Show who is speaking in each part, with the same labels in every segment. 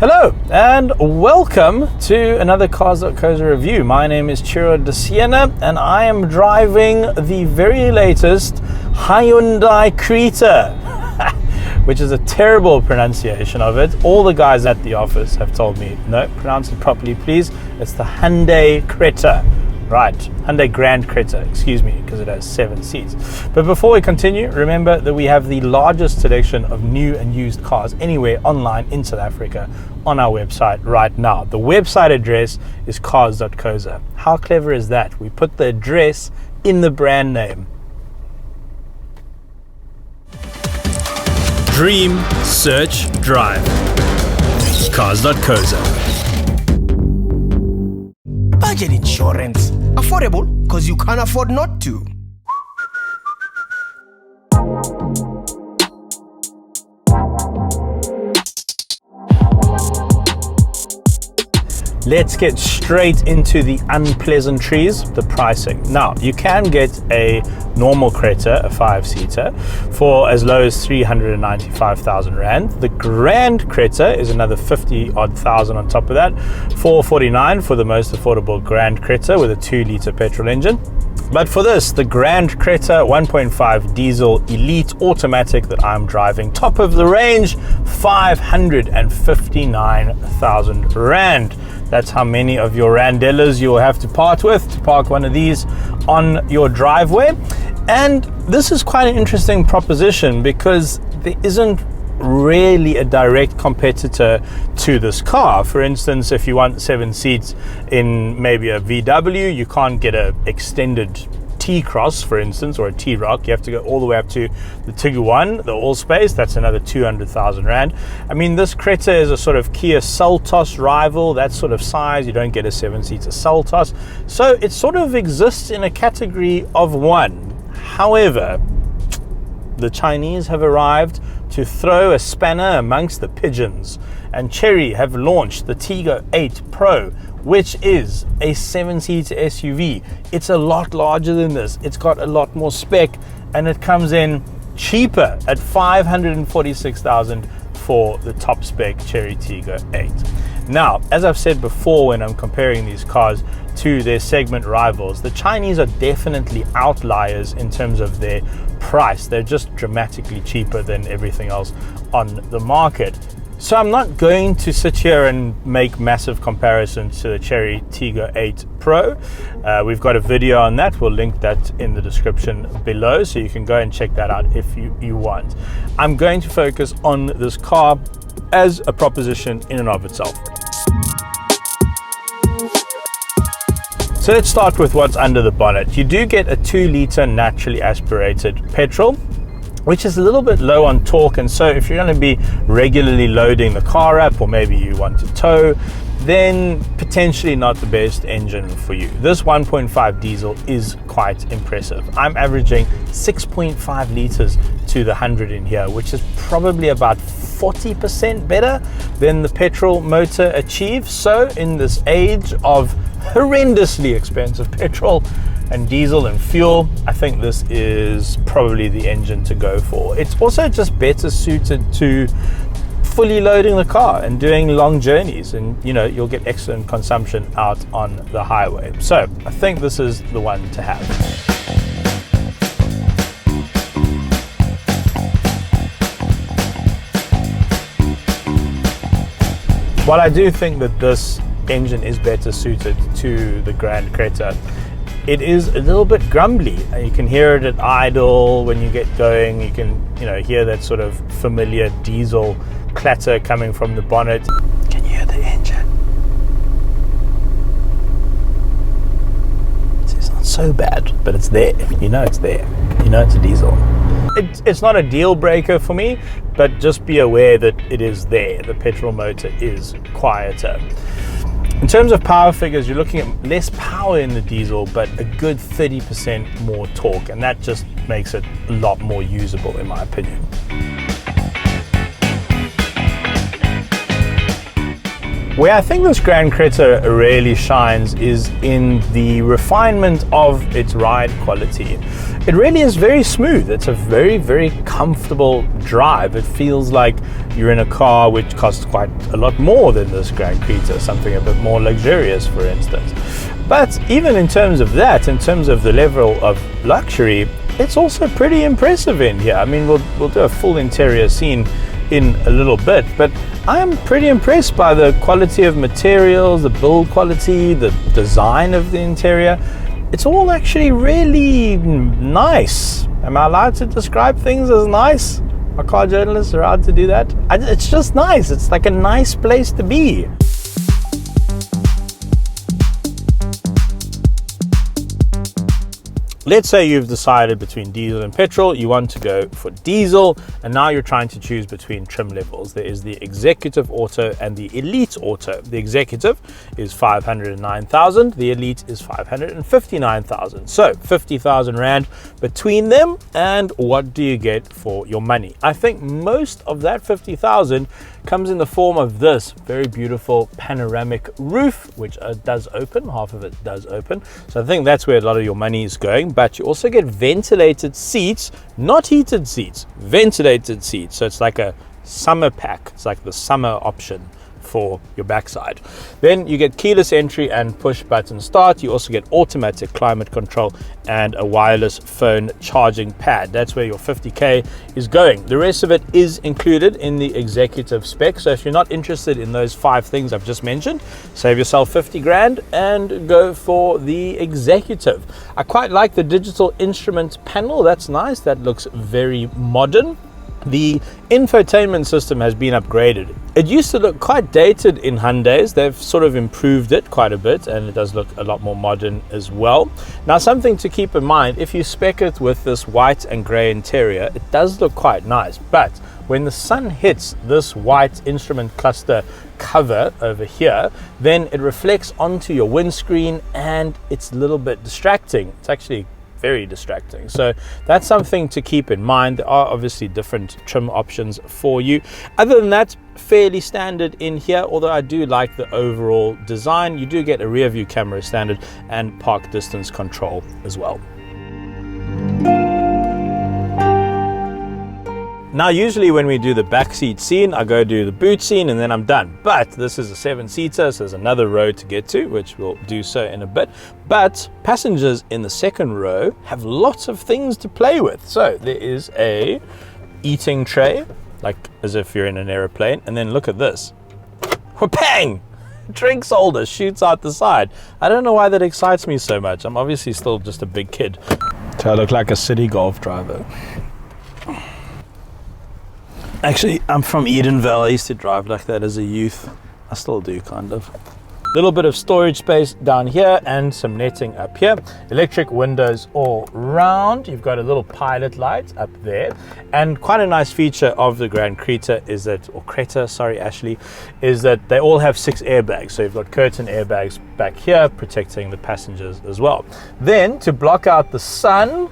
Speaker 1: Hello and welcome to another Cars.co.za review. My name is Ciro De Siena and I am driving the very latest Hyundai Creta, which is a terrible pronunciation of it. All the guys at the office have told me, no, pronounce it properly please. It's the Hyundai Creta. Right, Hyundai Grand Creta, excuse me, because it has 7 seats. But before we continue, remember that we have the largest selection of new and used cars anywhere online in South Africa on our website right now. The website address is Cars.co.za. How clever is that? We put the address in the brand name. Dream, search, drive. Cars.co.za.
Speaker 2: Budget insurance. Affordable because you can't afford not to.
Speaker 1: Let's get straight into the unpleasantries, the pricing. Now, you can get a normal Creta, a 5-seater, for as low as 395,000 Rand. The Grand Creta is another 50-odd thousand on top of that. 449 for the most affordable Grand Creta with a 2-liter petrol engine. But for this, the Grand Creta 1.5 diesel elite automatic that I'm driving, top of the range, 559,000 Rand. That's how many of your Randellas you'll have to part with to park one of these on your driveway. And this is quite an interesting proposition because there isn't really a direct competitor to this car. For instance, if you want 7 seats in maybe a VW, you can't get an extended T-Cross, for instance, or a T-Roc. You have to go all the way up to the Tiguan, the AllSpace. That's another 200,000 Rand. I mean, this Creta is a sort of Kia Seltos rival, that sort of size. You don't get a 7-seater Seltos. So it sort of exists in a category of one. However, the Chinese have arrived to throw a spanner amongst the pigeons, and Chery have launched the Tiggo 8 Pro, which is a 7-seater SUV. It's a lot larger than this. It's got a lot more spec, and it comes in cheaper at 546,000 for the top spec Chery Tiggo 8. Now, as I've said before, when I'm comparing these cars to their segment rivals, the Chinese are definitely outliers in terms of their price. They're just dramatically cheaper than everything else on the market. So I'm not going to sit here and make massive comparisons to the Chery Tiggo 8 Pro. We've got a video on that. We'll link that in the description below, so you can go and check that out if you want. I'm going to focus on this car as a proposition in and of itself. So let's start with what's under the bonnet. You do get a 2-liter naturally aspirated petrol, which is a little bit low on torque, and so if you're going to be regularly loading the car up, or maybe you want to tow, then potentially not the best engine for you. This 1.5 diesel is quite impressive. I'm averaging 6.5 liters to the 100 in here, which is probably about 40% better than the petrol motor achieves. So in this age of horrendously expensive petrol and diesel and fuel, I think this is probably the engine to go for. It's also just better suited to fully loading the car and doing long journeys, and you'll get excellent consumption out on the highway. So I think this is the one to have. While I do think that this engine is better suited to the Grand Creta, it is a little bit grumbly. You can hear it at idle when you get going. You can hear that sort of familiar diesel clatter coming from the bonnet. Can you hear the engine? It's not so bad, but it's there. It's there. It's a diesel. It's not a deal breaker for me, but just be aware that it is there. The petrol motor is quieter. In terms of power figures, you're looking at less power in the diesel, but a good 30% more torque, and that just makes it a lot more usable in my opinion. Where I think this Grand Creta really shines is in the refinement of its ride quality. It really is very smooth. It's a very, very comfortable drive. It feels like you're in a car which costs quite a lot more than this Grand Creta, something a bit more luxurious, for instance. But even in terms of that, in terms of the level of luxury, it's also pretty impressive in here. I mean, we'll do a full interior scene in a little bit, but I'm pretty impressed by the quality of materials, the build quality, the design of the interior. It's all actually really nice. Am I allowed to describe things as nice? Are car journalists allowed to do that? It's just nice. It's like a nice place to be. Let's say you've decided between diesel and petrol, you want to go for diesel, and now you're trying to choose between trim levels. There is the Executive Auto and the Elite Auto. The Executive is 509,000, the Elite is 559,000. So 50,000 Rand between them, and what do you get for your money? I think most of that 50,000 comes in the form of this very beautiful panoramic roof, which does open, half of it does open. So I think that's where a lot of your money is going. But you also get ventilated seats, not heated seats, ventilated seats. So it's like a summer pack. It's like the summer option for your backside. Then you get keyless entry and push button start. You also get automatic climate control and a wireless phone charging pad. That's where your 50k is going. The rest of it is included in the executive spec. So if you're not interested in those 5 things I've just mentioned, save yourself 50 grand and go for the executive. I quite like the digital instrument panel. That's nice. That looks very modern. The infotainment system has been upgraded. It used to look quite dated in Hyundais. They've sort of improved it quite a bit, and it does look a lot more modern as well. Now, something to keep in mind, if you spec it with this white and grey interior, it does look quite nice. But when the sun hits this white instrument cluster cover over here, then it reflects onto your windscreen, and it's a little bit distracting. It's actually very distracting. So that's something to keep in mind. There are obviously different trim options for you. Other than that, fairly standard in here, although I do like the overall design. You do get a rear view camera standard and park distance control as well. Now, usually when we do the backseat scene, I go do the boot scene and then I'm done. But this is a 7-seater, so there's another row to get to, which we'll do so in a bit. But passengers in the second row have lots of things to play with. So there is a eating tray, like as if you're in an aeroplane. And then look at this. Bang! Drinks holder shoots out the side. I don't know why that excites me so much. I'm obviously still just a big kid. So I look like a city golf driver. Actually, I'm from Edenvale. I used to drive like that as a youth. I still do, kind of. Little bit of storage space down here and some netting up here. Electric windows all round. You've got a little pilot light up there. And quite a nice feature of the Grand Creta is that, or Creta, sorry, Ashley, is that they all have 6 airbags. So you've got curtain airbags back here protecting the passengers as well. Then to block out the sun,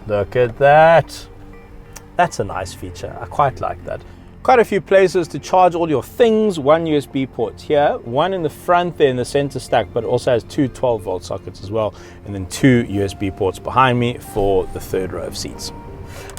Speaker 1: look at that. That's a nice feature. I quite like that. Quite a few places to charge all your things. 1 USB port here, one in the front there in the center stack, but it also has 2 12-volt sockets as well, and then 2 USB ports behind me for the third row of seats.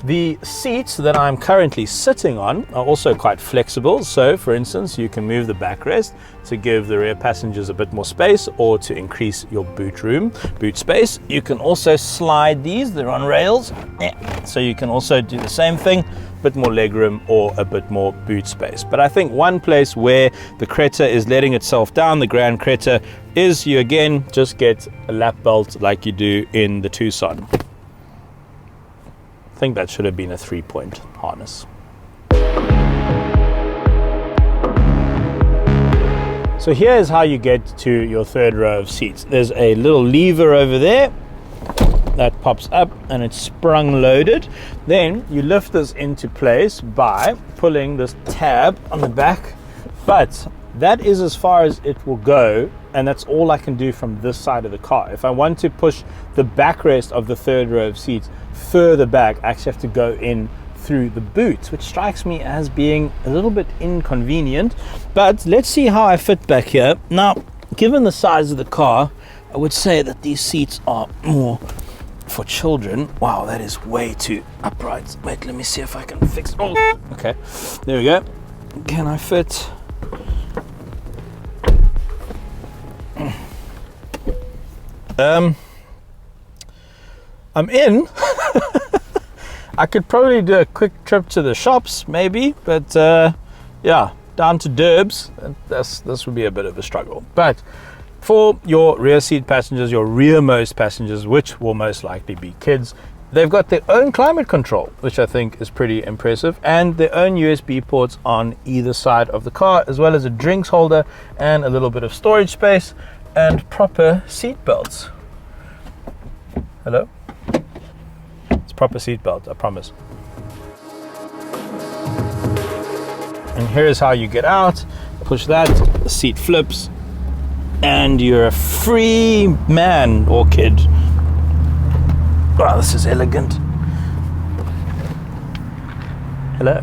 Speaker 1: The seats that I'm currently sitting on are also quite flexible. So for instance, you can move the backrest to give the rear passengers a bit more space or to increase your boot space. You can also slide these, they're on rails. So you can also do the same thing, a bit more legroom or a bit more boot space. But I think one place where the Creta is letting itself down, the Grand Creta, is you again just get a lap belt like you do in the Tucson. I think that should have been a 3-point harness. So here is how you get to your third row of seats. There's a little lever over there that pops up and it's sprung loaded. Then you lift this into place by pulling this tab on the back, but that is as far as it will go, and that's all I can do from this side of the car. If I want to push the backrest of the third row of seats further back, I actually have to go in through the boot, which strikes me as being a little bit inconvenient. But let's see how I fit back here. Now, given the size of the car, I would say that these seats are more for children. Wow, that is way too upright. Wait, let me see if I can fix. Oh, okay, there we go. Can I fit? I'm in. I could probably do a quick trip to the shops, maybe, but yeah, down to Derbs. This would be a bit of a struggle. But for your rear seat passengers, your rearmost passengers, which will most likely be kids, they've got their own climate control, which I think is pretty impressive, and their own USB ports on either side of the car, as well as a drinks holder and a little bit of storage space and proper seat belts. Hello? It's proper seat belt, I promise. And here's how you get out. Push that, the seat flips, and you're a free man or kid. Wow, this is elegant. Hello.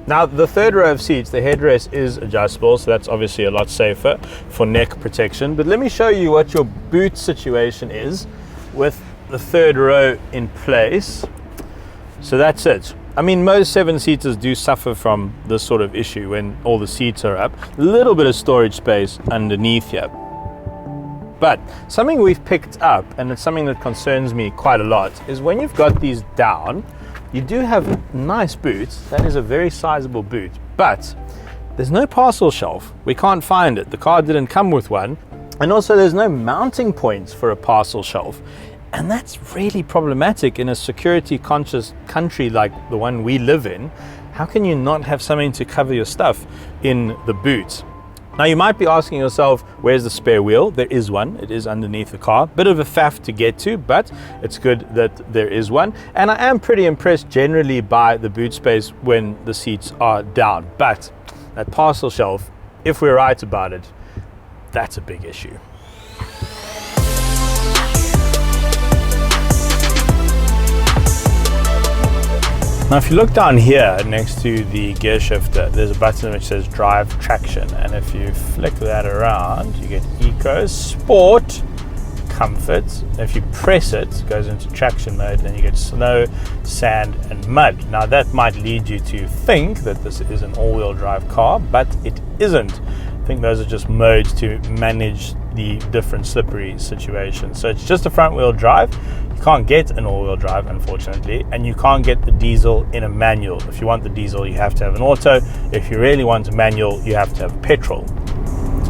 Speaker 1: Now, the third row of seats, the headrest is adjustable, so that's obviously a lot safer for neck protection. But let me show you what your boot situation is with the third row in place. So that's it. I mean, most seven-seaters do suffer from this sort of issue when all the seats are up. A little bit of storage space underneath here. But something we've picked up, and it's something that concerns me quite a lot, is when you've got these down, you do have nice boots. That is a very sizable boot, but there's no parcel shelf. We can't find it. The car didn't come with one. And also there's no mounting points for a parcel shelf. And that's really problematic in a security conscious country like the one we live in. How can you not have something to cover your stuff in the boot? Now you might be asking yourself, where's the spare wheel? There is one. It is underneath the car. Bit of a faff to get to, but it's good that there is one. And I am pretty impressed generally by the boot space when the seats are down. But that parcel shelf, if we're right about it, that's a big issue. Now if you look down here next to the gear shifter, there's a button which says drive traction, and if you flick that around you get eco, sport, comfort. If you press it, it goes into traction mode, then you get snow, sand and mud. Now that might lead you to think that this is an all-wheel drive car, but it isn't. I think those are just modes to manage the different slippery situations. So it's just a front wheel drive. You can't get an all-wheel drive, unfortunately, and you can't get the diesel in a manual. If you want the diesel, you have to have an auto. If you really want a manual, you have to have petrol.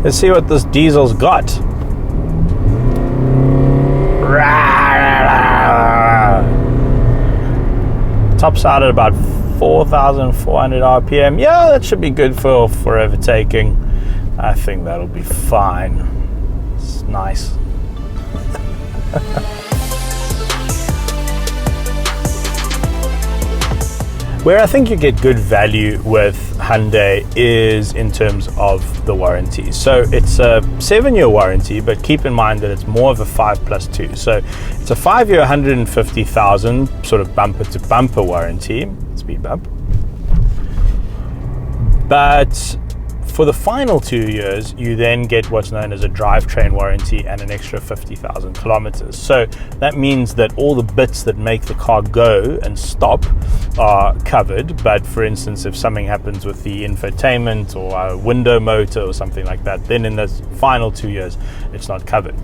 Speaker 1: Let's see what this diesel's got. Tops out at about 4,400 RPM. Yeah, that should be good for overtaking. I think that'll be fine. It's nice. Where I think you get good value with Hyundai is in terms of the warranty. So it's a 7-year warranty, but keep in mind that it's more of a 5+2. So it's a 5-year, 150,000 sort of bumper to bumper warranty, speed bump. But for the final 2 years, you then get what's known as a drivetrain warranty and an extra 50,000 kilometers. So that means that all the bits that make the car go and stop are covered. But for instance, if something happens with the infotainment or a window motor or something like that, then in the final 2 years, it's not covered.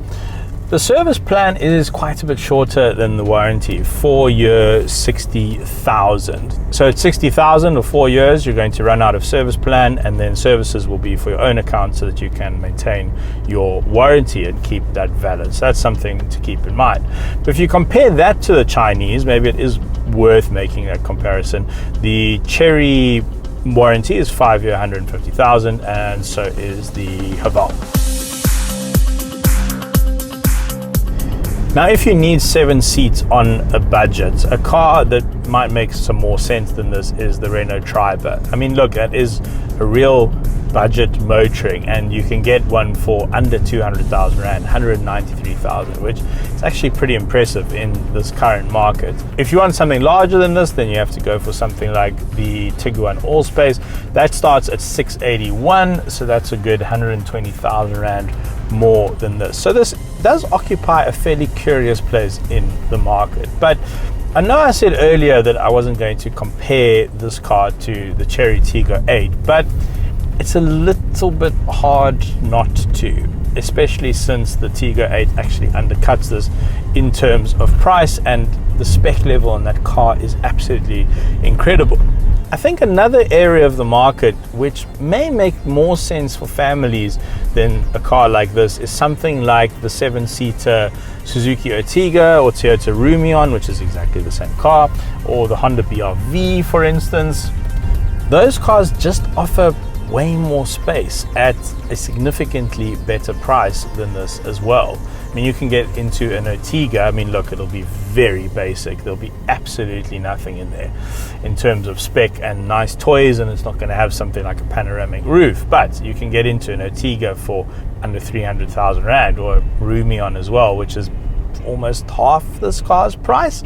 Speaker 1: The service plan is quite a bit shorter than the warranty, 4 year, 60,000. So at 60,000 or 4 years, you're going to run out of service plan, and then services will be for your own account so that you can maintain your warranty and keep that valid. So that's something to keep in mind. But if you compare that to the Chinese, maybe it is worth making that comparison. The Chery warranty is 5 year, 150,000, and so is the Haval. Now, if you need 7 seats on a budget, a car that might make some more sense than this is the Renault Triber. I mean, look, that is a real budget motoring, and you can get one for under 200,000 Rand, 193,000, which is actually pretty impressive in this current market. If you want something larger than this, then you have to go for something like the Tiguan AllSpace. That starts at 681, so that's a good 120,000 Rand more than this. So this does occupy a fairly curious place in the market. But I know I said earlier that I wasn't going to compare this car to the Chery Tiggo 8, but it's a little bit hard not to, especially since the Tiggo 8 actually undercuts this in terms of price, and the spec level on that car is absolutely incredible. I think another area of the market which may make more sense for families than a car like this is something like the 7-seater Suzuki Ertiga or Toyota Rumion, which is exactly the same car, or the Honda BRV, for instance. Those cars just offer way more space at a significantly better price than this as well. I mean, you can get into an Ertiga. I mean, look, it'll be very basic. There'll be absolutely nothing in there in terms of spec and nice toys, and it's not going to have something like a panoramic roof. But you can get into an Ertiga for under 300,000 Rand, or a Rumion as well, which is almost half this car's price.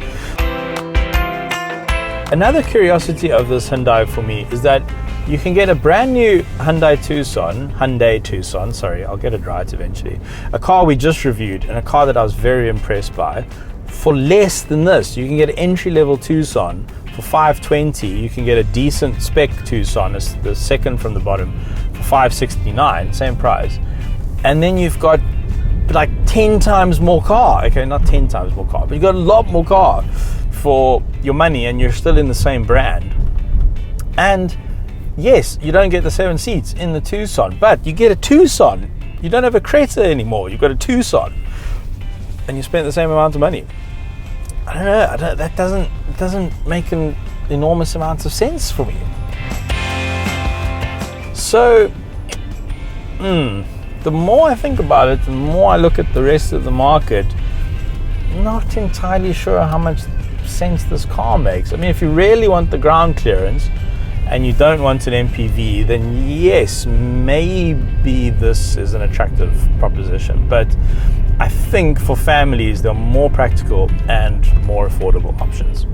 Speaker 1: Another curiosity of this Hyundai for me is that you can get a brand new Hyundai Tucson, sorry, I'll get it right eventually, a car we just reviewed and a car that I was very impressed by, for less than this. You can get an entry-level Tucson for 520. You can get a decent spec Tucson, the second from the bottom, for 569, same price. And then you've got like 10 times more car. Okay, not 10 times more car, but you've got a lot more car for your money, and you're still in the same brand. And yes, you don't get the 7 seats in the Tucson, but you get a Tucson. You don't have a Creta anymore. You've got a Tucson, and you spent the same amount of money. I don't know. That doesn't make an enormous amount of sense for me. So, the more I think about it, the more I look at the rest of the market, I'm not entirely sure how much sense this car makes. I mean, if you really want the ground clearance and you don't want an MPV, then yes, maybe this is an attractive proposition. But I think for families, there are more practical and more affordable options.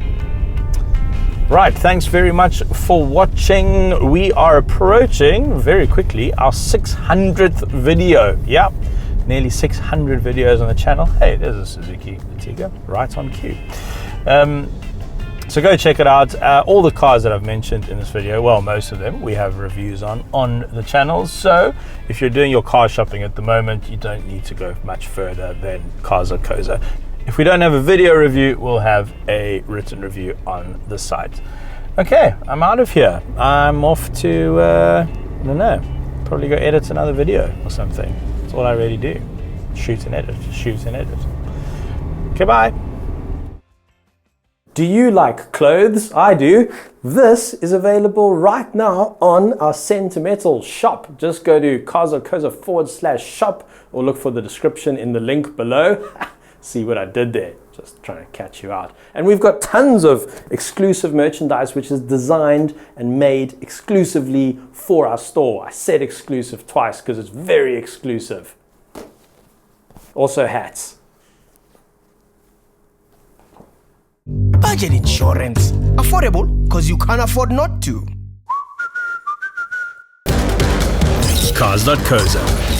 Speaker 1: Right, thanks very much for watching. We are approaching very quickly our 600th video. Yep, nearly 600 videos on the channel. Hey, there's a Suzuki Ertiga right on cue. So go check it out. All the cars that I've mentioned in this video, well, most of them, we have reviews on the channel. So if you're doing your car shopping at the moment, you don't need to go much further than Cars.co.za. If we don't have a video review, we'll have a written review on the site. Okay, I'm out of here. I'm off to, I don't know, probably go edit another video or something. That's all I really do. Shoot and edit, shoot and edit. Okay, bye.
Speaker 3: Do you like clothes? I do. This is available right now on our Sentimental shop. Just go to Cars.co.za/shop or look for the description in the link below. See what I did there, just trying to catch you out. And we've got tons of exclusive merchandise which is designed and made exclusively for our store. I said exclusive twice because it's very exclusive. Also hats.
Speaker 2: Budget insurance. Affordable because you can't afford not to.
Speaker 4: Cars.co.za